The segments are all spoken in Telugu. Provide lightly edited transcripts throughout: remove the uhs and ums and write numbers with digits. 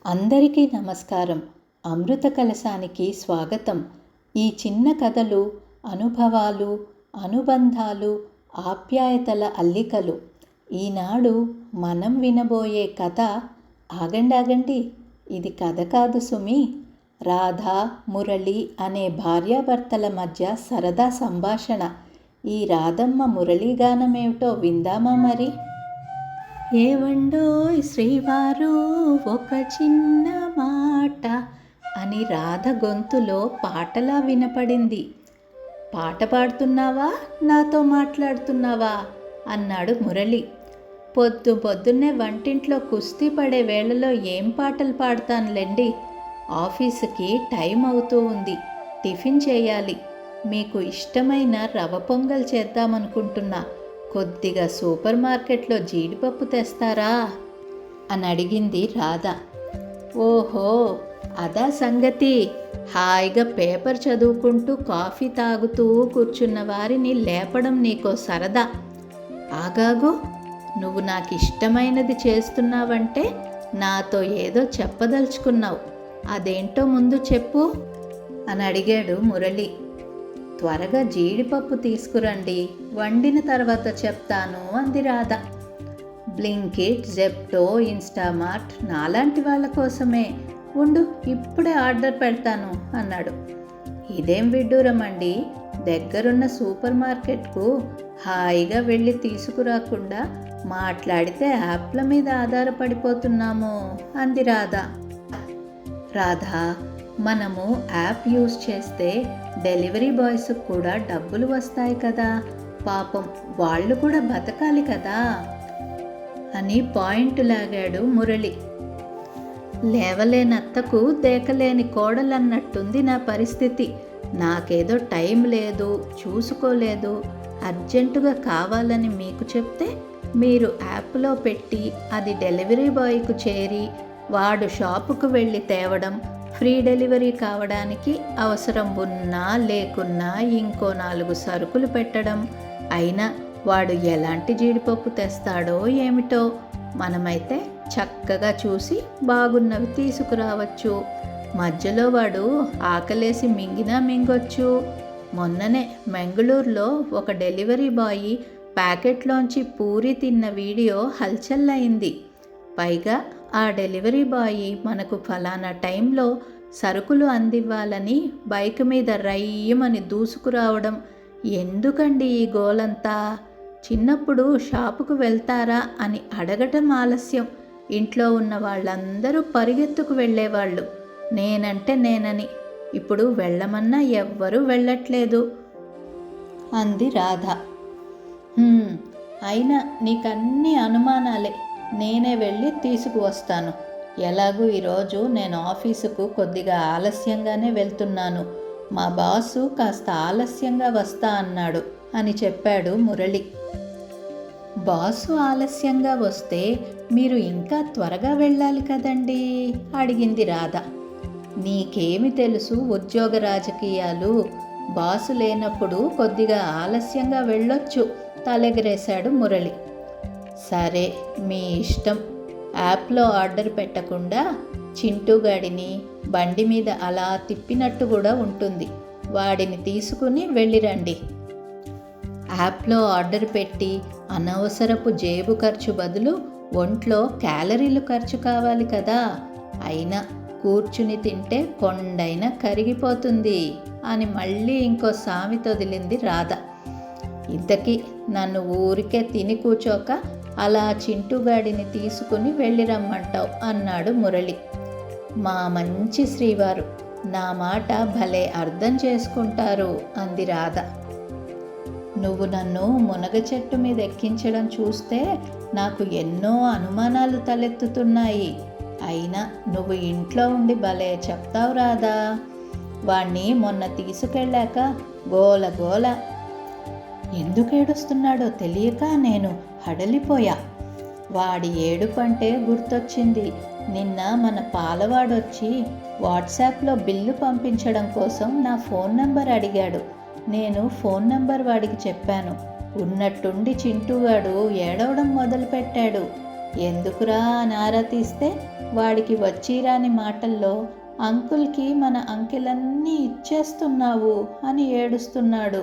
అందరికీ నమస్కారం. అమృత కలశానికి స్వాగతం. ఈ చిన్న కథలు అనుభవాలు, అనుబంధాలు, ఆప్యాయతల అల్లికలు. ఈనాడు మనం వినబోయే కథ ఆగండి, ఇది కథ కాదు సుమి. రాధ, మురళి అనే భార్యాభర్తల మధ్య సరదా సంభాషణ. ఈ రాధమ్మ మురళీగానమేమిటో విందామా మరి? ఏవండోయ్ శ్రీవారు ఒక చిన్న మాట అని రాధ గొంతులో పాటలా వినపడింది. పాట పాడుతున్నావా, నాతో మాట్లాడుతున్నావా అన్నాడు మురళి. పొద్దున్నే వంటింట్లో కుస్తీ పడే వేళలో ఏం పాటలు పాడతానులేండి. ఆఫీసుకి టైం అవుతూ ఉంది, టిఫిన్ చేయాలి. మీకు ఇష్టమైన రవ పొంగల్ చేద్దామనుకుంటున్నా. కొద్దిగా సూపర్ మార్కెట్లో జీడిపప్పు తెస్తారా అని అడిగింది రాధ. ఓహో, అదా సంగతి. హాయిగా పేపర్ చదువుకుంటూ కాఫీ తాగుతూ కూర్చున్న వారిని లేపడం నీకో సరదా. ఆగాగు, నువ్వు నాకు ఇష్టమైనది చేస్తున్నావంటే నాతో ఏదో చెప్పదలుచుకున్నావు. అదేంటో ముందు చెప్పు అని అడిగాడు మురళి. త్వరగా జీడిపప్పు తీసుకురండి, వండిన తర్వాత చెప్తాను అంది రాధ. బ్లింకిట్, జెప్టో, ఇన్స్టామార్ట్ నాలాంటి వాళ్ళ కోసమే. ఉండు, ఇప్పుడే ఆర్డర్ పెడతాను అన్నాడు. ఇదేం విడ్డూరమండి, దగ్గరున్న సూపర్ మార్కెట్కు హాయిగా వెళ్ళి తీసుకురాకుండా మాట్లాడితే యాప్ల మీద ఆధారపడిపోతున్నాము అంది రాధ. రాధా, మనము యాప్ యూజ్ చేస్తే డెలివరీ బాయ్స్కి కూడా డబ్బులు వస్తాయి కదా, పాపం వాళ్ళు కూడా బతకాలి కదా అని పాయింట్ లాగాడు మురళి. లేవలేనత్తకు దేకలేని కోడలన్నట్టుంది నా పరిస్థితి. నాకేదో టైం లేదు, చూసుకోలేదు, అర్జెంటుగా కావాలని మీకు చెప్తే మీరు యాప్లో పెట్టి అది డెలివరీ బాయ్కు చేరి వాడు షాపుకు వెళ్ళి తేవడం, ఫ్రీ డెలివరీ కావడానికి అవసరం ఉన్నా లేకున్నా ఇంకో 4 సరుకులు పెట్టడం. అయినా వాడు ఎలాంటి జీడిపప్పు తెస్తాడో ఏమిటో. మనమైతే చక్కగా చూసి బాగున్నవి తీసుకురావచ్చు. మధ్యలో వాడు ఆకలేసి మింగినా మింగొచ్చు. మొన్ననే మెంగళూరులో ఒక డెలివరీ బాయ్ ప్యాకెట్లోంచి పూరి తిన్న వీడియో హల్చల్ అయింది. పైగా ఆ డెలివరీ బాయ్ మనకు ఫలానా టైంలో సరుకులు అందివ్వాలని బైక్ మీద రయ్యమని దూసుకురావడం. ఎందుకండి ఈ గోలంతా? చిన్నప్పుడు షాపుకు వెళ్తారా అని అడగటం ఆలస్యం. ఇంట్లో ఉన్న వాళ్ళందరూ పరిగెత్తుకు వెళ్ళేవాళ్ళు, నేనంటే నేనని. ఇప్పుడు వెళ్ళమన్నా ఎవ్వరూ వెళ్ళట్లేదు అంది రాధ. అయినా నీకన్నీ అనుమానాలే, నేనే వెళ్ళి తీసుకువస్తాను. ఎలాగూ ఈరోజు నేను ఆఫీసుకు కొద్దిగా ఆలస్యంగానే వెళ్తున్నాను. మా బాసు కాస్త ఆలస్యంగా వస్తా అన్నాడు అని చెప్పాడు మురళి. బాసు ఆలస్యంగా వస్తే మీరు ఇంకా త్వరగా వెళ్ళాలి కదండి అడిగింది రాధ. నీకేమి తెలుసు ఉద్యోగ రాజకీయాలు? బాసు లేనప్పుడు కొద్దిగా ఆలస్యంగా వెళ్ళొచ్చు తలెగరేశాడు మురళి. సరే, మీ ఇష్టం. యాప్లో ఆర్డర్ పెట్టకుండా చింటూగాడిని బండి మీద అలా తిప్పినట్టు కూడా ఉంటుంది. వాడిని తీసుకుని వెళ్ళిరండి. యాప్లో ఆర్డర్ పెట్టి అనవసరపు జేబు ఖర్చు బదులు ఒంట్లో క్యాలరీలు ఖర్చు కావాలి కదా. అయినా కూర్చుని తింటే కొండైనా కరిగిపోతుంది అని మళ్ళీ ఇంకో సామెత వదిలింది రాధ. ఇంతకీ నన్ను ఊరికే తిని కూర్చోక అలా చింటూగాడిని తీసుకుని వెళ్ళిరమ్మంటావు అన్నాడు మురళి. మా మంచి శ్రీవారు నా మాట భలే అర్థం చేసుకుంటారు అంది రాధ. నువ్వు నన్ను మునగ చెట్టు మీద ఎక్కించడం చూస్తే నాకు ఎన్నో అనుమానాలు తలెత్తుతున్నాయి. అయినా నువ్వు ఇంట్లో ఉండి భలే చెప్తావు రాధా. వాణ్ణి మొన్న తీసుకెళ్ళాక గోల గోల. ఎందుకు ఏడుస్తున్నాడో తెలియక నేను హడలిపోయా. వాడి ఏడుపంటే గుర్తొచ్చింది. నిన్న మన పాలవాడొచ్చి వాట్సాప్లో బిల్లు పంపించడం కోసం నా ఫోన్ నెంబర్ అడిగాడు. నేను ఫోన్ నెంబర్ వాడికి చెప్పాను. ఉన్నట్టుండి చింటూగాడు ఏడవడం మొదలుపెట్టాడు. ఎందుకురా అని ఆరా తీస్తే వాడికి వచ్చిరాని మాటల్లో అంకుల్కి మన అంకెలన్నీ ఇచ్చేస్తున్నావు అని ఏడుస్తున్నాడు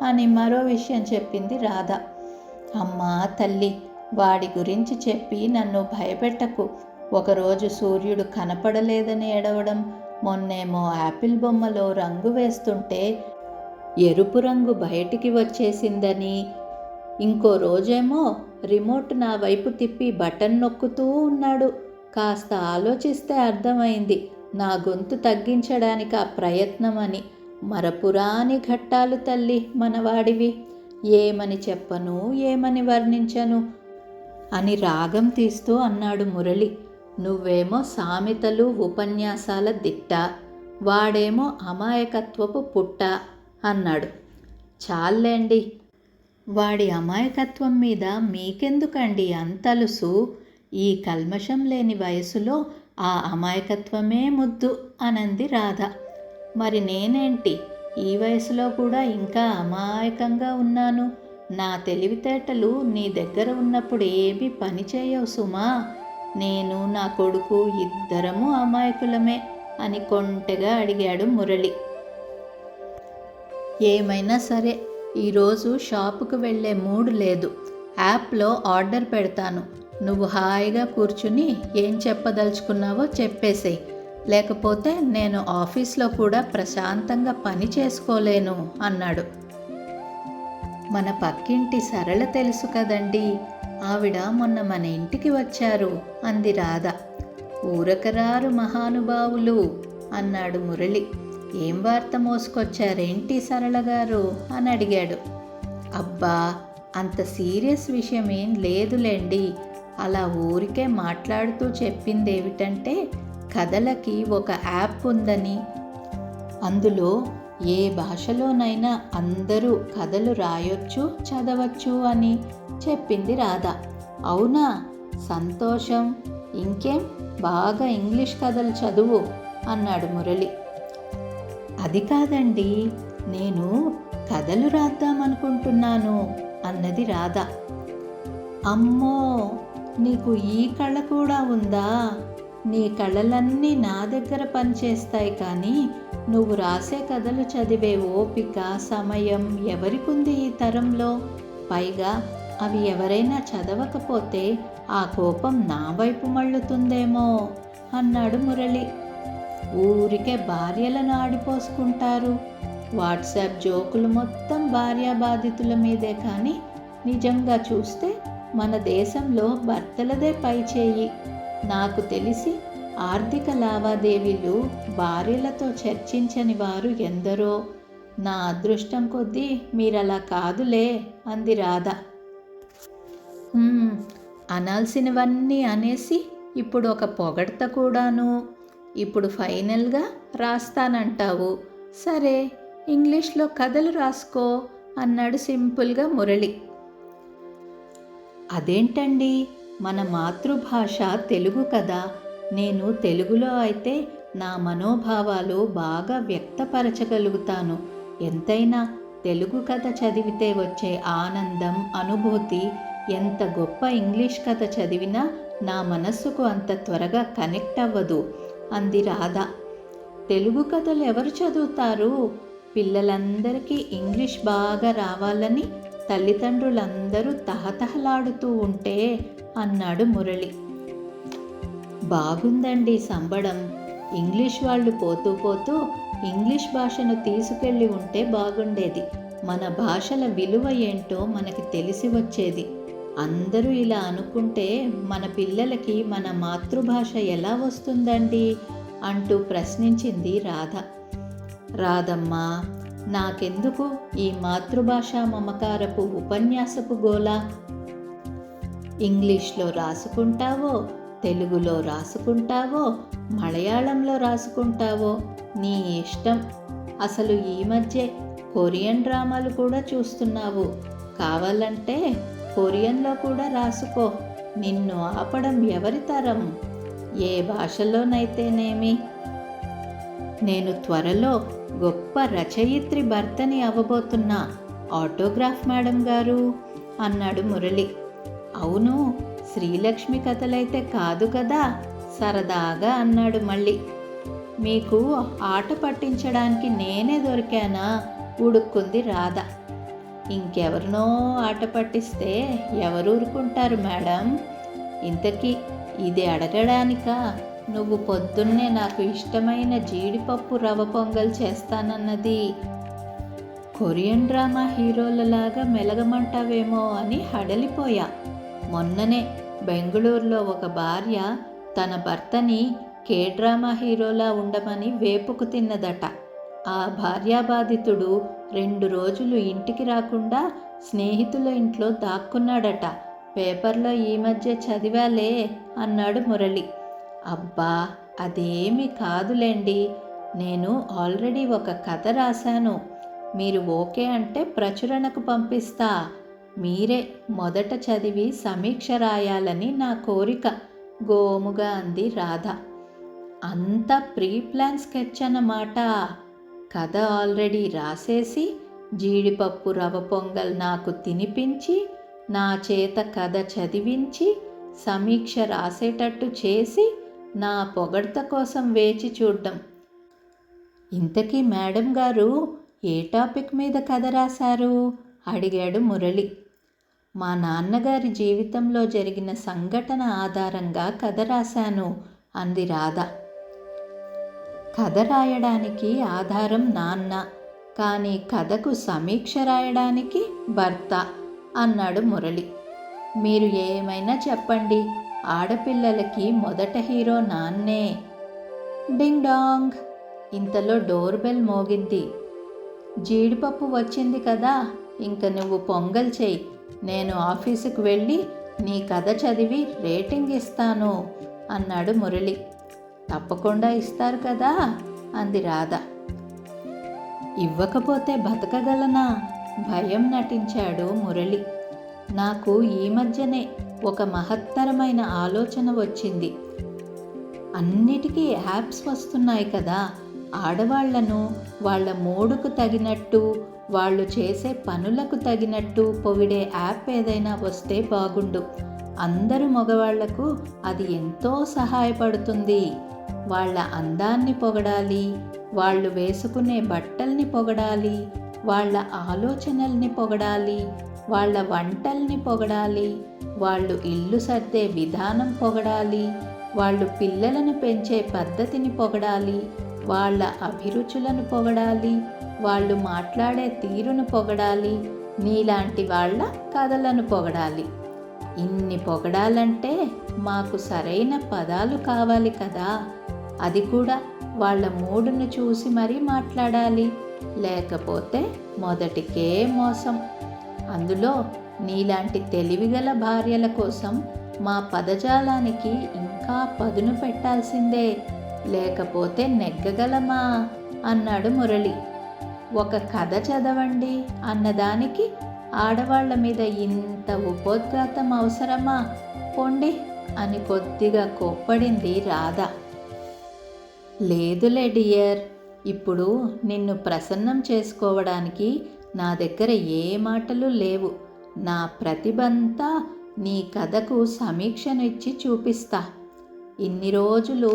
అని మరో విషయం చెప్పింది రాధ. అమ్మా తల్లి, వాడి గురించి చెప్పి నన్ను భయపెట్టకు. ఒకరోజు సూర్యుడు కనపడలేదని ఏడవడం, మొన్నేమో యాపిల్ బొమ్మలో రంగు వేస్తుంటే ఎరుపు రంగు బయటికి వచ్చేసిందని, ఇంకో రోజేమో రిమోట్ నా వైపు తిప్పి బటన్ నొక్కుతూ ఉన్నాడు. కాస్త ఆలోచిస్తే అర్థమైంది నా గొంతు తగ్గించడానికి ఆ ప్రయత్నం అని. మరపురాని ఘట్టాలు తల్లి మనవాడివి. ఏమని చెప్పను, ఏమని వర్ణించను అని రాగం తీస్తూ అన్నాడు మురళి. నువ్వేమో సామెతలు ఉపన్యాసాల దిట్ట, వాడేమో అమాయకత్వపు పుట్ట అన్నాడు. చాలేండి, వాడి అమాయకత్వం మీద మీకెందుకండి అంతలుసు? ఈ కల్మషం లేని వయసులో ఆ అమాయకత్వమే ముద్దు అనంది రాధ. మరి నేనేంటి, ఈ వయసులో కూడా ఇంకా అమాయకంగా ఉన్నాను. నా తెలివితేటలు నీ దగ్గర ఉన్నప్పుడు ఏమీ పని చేయవు సుమా. నేను నా కొడుకు ఇద్దరము అమాయకులమే అని కొంటెగా అడిగాడు మురళి. ఏమైనా సరే, ఈరోజు షాపుకు వెళ్ళే మూడ్ లేదు. యాప్లో ఆర్డర్ పెడతాను. నువ్వు హాయిగా కూర్చుని ఏం చెప్పదలుచుకున్నావో చెప్పేసేయ్. లేకపోతే నేను ఆఫీస్లో కూడా ప్రశాంతంగా పని చేసుకోలేను అన్నాడు. మన పక్కింటి సరళ తెలుసు కదండి, ఆవిడ మొన్న మన ఇంటికి వచ్చారు అంది రాధ. ఊరకరారు మహానుభావులు అన్నాడు మురళి. ఏం వార్త మోసుకొచ్చారేంటి సరళ గారు అని అడిగాడు. అబ్బా, అంత సీరియస్ విషయం ఏం లేదులేండి. అలా ఊరికే మాట్లాడుతూ చెప్పిందేమిటంటే, కథలకి ఒక యాప్ ఉందని, అందులో ఏ భాషలోనైనా అందరూ కథలు రాయొచ్చు, చదవచ్చు అని చెప్పింది రాధ. అవునా, సంతోషం. ఇంకేం, బాగా ఇంగ్లీష్ కథలు చదువు అన్నాడు మురళి. అది కాదండి, నేను కథలు రాద్దామనుకుంటున్నాను అన్నది రాధ. అమ్మో, నీకు ఈ కళ కూడా ఉందా? నీ కళలన్నీ నా దగ్గర పనిచేస్తాయి, కానీ నువ్వు రాసే కథలు చదివే ఓపిక, సమయం ఎవరికుంది ఈ తరంలో? పైగా అవి ఎవరైనా చదవకపోతే ఆ కోపం నా వైపు మళ్ళుతుందేమో అన్నాడు మురళి. ఊరికే భార్యలను ఆడిపోసుకుంటారు. వాట్సాప్ జోకులు మొత్తం భార్యాబాధితుల మీదే, కానీ నిజంగా చూస్తే మన దేశంలో భర్తలదే పైచేయి. నాకు తెలిసి ఆర్థిక లావాదేవీలు భార్యలతో చర్చించని వారు ఎందరో. నా అదృష్టం కొద్దీ మీరలా కాదులే అంది రాధ. అనాల్సినవన్నీ అనేసి ఇప్పుడు ఒక పొగడ్త కూడాను. ఇప్పుడు ఫైనల్గా రాస్తానంటావు. సరే, ఇంగ్లీష్లో కథలు రాసుకో అన్నాడు సింపుల్గా మురళి. అదేంటండి, మన మాతృభాష తెలుగు కదా. నేను తెలుగులో అయితే నా మనోభావాలు బాగా వ్యక్తపరచగలుగుతాను. ఎంతైనా తెలుగు కథ చదివితే వచ్చే ఆనందం, అనుభూతి ఎంత గొప్ప ఇంగ్లీష్ కథ చదివినా నా మనస్సుకు అంత త్వరగా కనెక్ట్ అవ్వదు అంది రాధ. తెలుగు కథలు ఎవరు చదువుతారు? పిల్లలందరికీ ఇంగ్లీష్ బాగా రావాలని తల్లిదండ్రులందరూ తహతహలాడుతూ ఉంటే అన్నాడు మురళి. బాగుందండి సంబడం. ఇంగ్లీష్ వాళ్ళు పోతూ పోతూ ఇంగ్లీష్ భాషను తీసుకెళ్ళి ఉంటే బాగుండేది. మన భాషల విలువ ఏంటో మనకి తెలిసి వచ్చేది. అందరూ ఇలా అనుకుంటే మన పిల్లలకి మన మాతృభాష ఎలా వస్తుందండి అంటూ ప్రశ్నించింది రాధ. రాధమ్మ, నాకెందుకు ఈ మాతృభాష మమకారపు ఉపన్యాసపు గోలా? ఇంగ్లీష్లో రాసుకుంటావో, తెలుగులో రాసుకుంటావో, మలయాళంలో రాసుకుంటావో నీ ఇష్టం. అసలు ఈ మధ్య కొరియన్ డ్రామాలు కూడా చూస్తున్నావు. కావాలంటే కొరియన్లో కూడా రాసుకో. నిన్ను ఆపడం ఎవరి తరం? ఏ భాషలోనైతేనేమి. నేను త్వరలో గొప్ప రచయిత్రి భర్తని అవ్వబోతున్నా. ఆటోగ్రాఫ్ మేడం గారు అన్నాడు మురళి. అవును, శ్రీలక్ష్మి కథలైతే కాదు కదా, సరదాగా అన్నాడు మళ్ళీ. మీకు ఆట పట్టించడానికి నేనే దొరికానా? ఉడుక్కుంది రాధ. ఇంకెవరినో ఆట పట్టిస్తే ఎవరు ఊరుకుంటారు మేడం? ఇంతకీ ఇది అడగడానికా నువ్వు పొద్దున్నే నాకు ఇష్టమైన జీడిపప్పు రవ్వ పొంగల్ చేస్తానన్నది? కొరియన్ డ్రామా హీరోలలాగా మెలగమంటావేమో అని హడలిపోయా. మొన్ననే బెంగుళూరులో ఒక భార్య తన భర్తని డ్రామా హీరోలా ఉండమని వేపుకు తిన్నదట. ఆ భార్యాబాధితుడు 2 రోజులు ఇంటికి రాకుండా స్నేహితుల ఇంట్లో దాక్కున్నాడట. పేపర్లో ఈ మధ్య చదివాలే అన్నాడు మురళి. అబ్బా, అదేమీ కాదులేండి. నేను ఆల్రెడీ ఒక కథ రాశాను. మీరు ఓకే అంటే ప్రచురణకు పంపిస్తా. మీరే మొదట చదివి సమీక్ష రాయాలని నా కోరిక, గోముగా అంది రాధ. అంతా ప్రీ ప్లాన్ స్కెచ్ అన్నమాట. కథ ఆల్రెడీ రాసేసి జీడిపప్పు రవ్వ పొంగల్ నాకు తినిపించి, నా చేత కథ చదివించి, సమీక్ష రాసేటట్టు చేసి, నా పొగడ్త కోసం వేచి చూడ్డం. ఇంతకీ మేడం గారు ఏ టాపిక్ మీద కథ రాశారు? అడిగాడు మురళి. మా నాన్నగారి జీవితంలో జరిగిన సంఘటన ఆధారంగా కథ రాశాను అంది రాధ. కథ రాయడానికి ఆధారం నాన్న, కానీ కథకు సమీక్ష రాయడానికి భర్త అన్నాడు మురళి. మీరు ఏమైనా చెప్పండి, ఆడపిల్లలకి మొదట హీరో నాన్నే. Ding dong. ఇంతలో డోర్ బెల్ మోగింది. జీడిపప్పు వచ్చింది కదా, ఇంక నువ్వు పొంగల్ చెయ్యి. నేను ఆఫీసుకు వెళ్ళి నీ కథ చదివి రేటింగ్ ఇస్తాను అన్నాడు మురళి. తప్పకుండా ఇస్తారు కదా అంది రాధ. ఇవ్వకపోతే బతకగలనా? భయం నటించాడు మురళి. నాకు ఈ మధ్యనే ఒక మహత్తరమైన ఆలోచన వచ్చింది. అన్నిటికీ యాప్స్ వస్తున్నాయి కదా, ఆడవాళ్లను వాళ్ళ మూడుకు తగినట్టు, వాళ్ళు చేసే పనులకు తగినట్టు పొగిడే యాప్ ఏదైనా వస్తే బాగుండు. అందరూ మగవాళ్లకు అది ఎంతో సహాయపడుతుంది. వాళ్ళ అందాన్ని పొగడాలి, వాళ్ళు వేసుకునే బట్టల్ని పొగడాలి, వాళ్ళ ఆలోచనల్ని పొగడాలి, వాళ్ళ వంటల్ని పొగడాలి, వాళ్ళు ఇల్లు సర్దే విధానం పొగడాలి, వాళ్ళు పిల్లలను పెంచే పద్ధతిని పొగడాలి, వాళ్ళ అభిరుచులను పొగడాలి, వాళ్ళు మాట్లాడే తీరును పొగడాలి, నీలాంటి వాళ్ళ కథలను పొగడాలి. ఇన్ని పొగడాలంటే మాకు సరైన పదాలు కావాలి కదా. అది కూడా వాళ్ళ మూడును చూసి మరీ మాట్లాడాలి, లేకపోతే మొదటికే మోసం. అందులో నీలాంటి తెలివిగల భార్యల కోసం మా పదజాలానికి ఇంకా పదును పెట్టాల్సిందే, లేకపోతే నెగ్గగలమా అన్నాడు మురళి. ఒక కథ చదవండి అన్నదానికి ఆడవాళ్ల మీద ఇంత ఉపోద్ఘాతం అవసరమా? పొండి అని కొద్దిగా కోప్పడింది రాధ. లేదులే డియర్, ఇప్పుడు నిన్ను ప్రసన్నం చేసుకోవడానికి నా దగ్గర ఏ మాటలు లేవు. నా ప్రతిభంతా నీ కథకు సమీక్షను ఇచ్చి చూపిస్తా. ఇన్ని రోజులు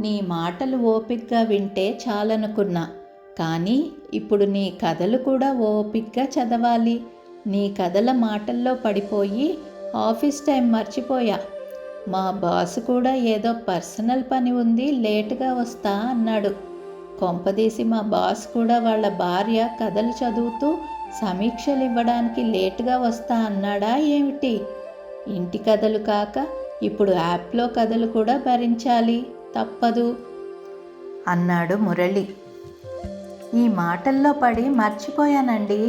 నీ మాటలు ఓపిగ్గా వింటే చాలనుకున్నా, కానీ ఇప్పుడు నీ కథలు కూడా ఓపిగ్గా చదవాలి. నీ కథల మాటల్లో పడిపోయి ఆఫీస్ టైం మర్చిపోయా. మా బాస్ కూడా ఏదో పర్సనల్ పని ఉంది, లేటుగా వస్తా అన్నాడు. కొంపదీసి మా బాస్ కూడా వాళ్ళ భార్య కథలు చదువుతూ సమీక్షలు ఇవ్వడానికి లేటుగా వస్తా అన్నాడా ఏమిటి? ఇంటి కథలు కాక ఇప్పుడు యాప్లో కథలు కూడా భరించాలి, తప్పదు అన్నాడు మురళి. ఈ మాటల్లో పడి మర్చిపోయానండి,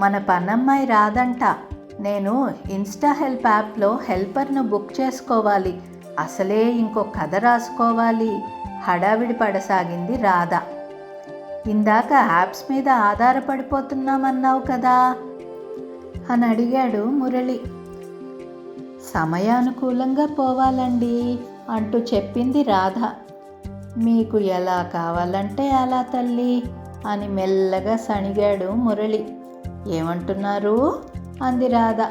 మన పనమ్మాయి రాదంట. నేను ఇన్స్టా హెల్ప్ యాప్లో హెల్పర్ను బుక్ చేసుకోవాలి. అసలే ఇంకో కథ రాసుకోవాలి. హడావిడి పడసాగింది రాధ. ఇందాక యాప్స్ మీద ఆధారపడిపోతున్నామన్నావు కదా అని అడిగాడు మురళి. సమయానుకూలంగా పోవాలండి అంటూ చెప్పింది రాధ. మీకు ఎలా కావాలంటే అలా తల్లి అని మెల్లగా సణిగాడు మురళి. ఏమంటున్నారు అంది రాధ.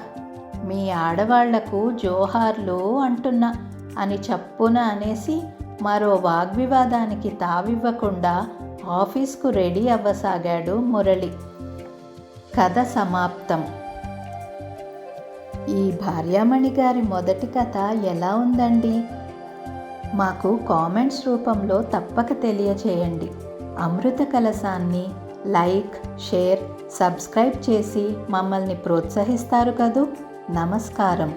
మీ ఆడవాళ్లకు జోహార్లు అంటున్నా. అని చప్పున అనేసి మరో వాగ్వివాదానికి తావివ్వకుండా ఆఫీస్కు రెడీ అవ్వసాగాడు మురళి. కథ సమాప్తం. ఈ భార్యామణి గారి మొదటి కథ ఎలా ఉందండి? మాకు కామెంట్స్ రూపంలో తప్పక తెలియచేయండి. అమృత కలశాన్ని లైక్, షేర్, సబ్స్క్రైబ్ చేసి మమ్మల్ని ప్రోత్సహిస్తారు కదూ. నమస్కారం.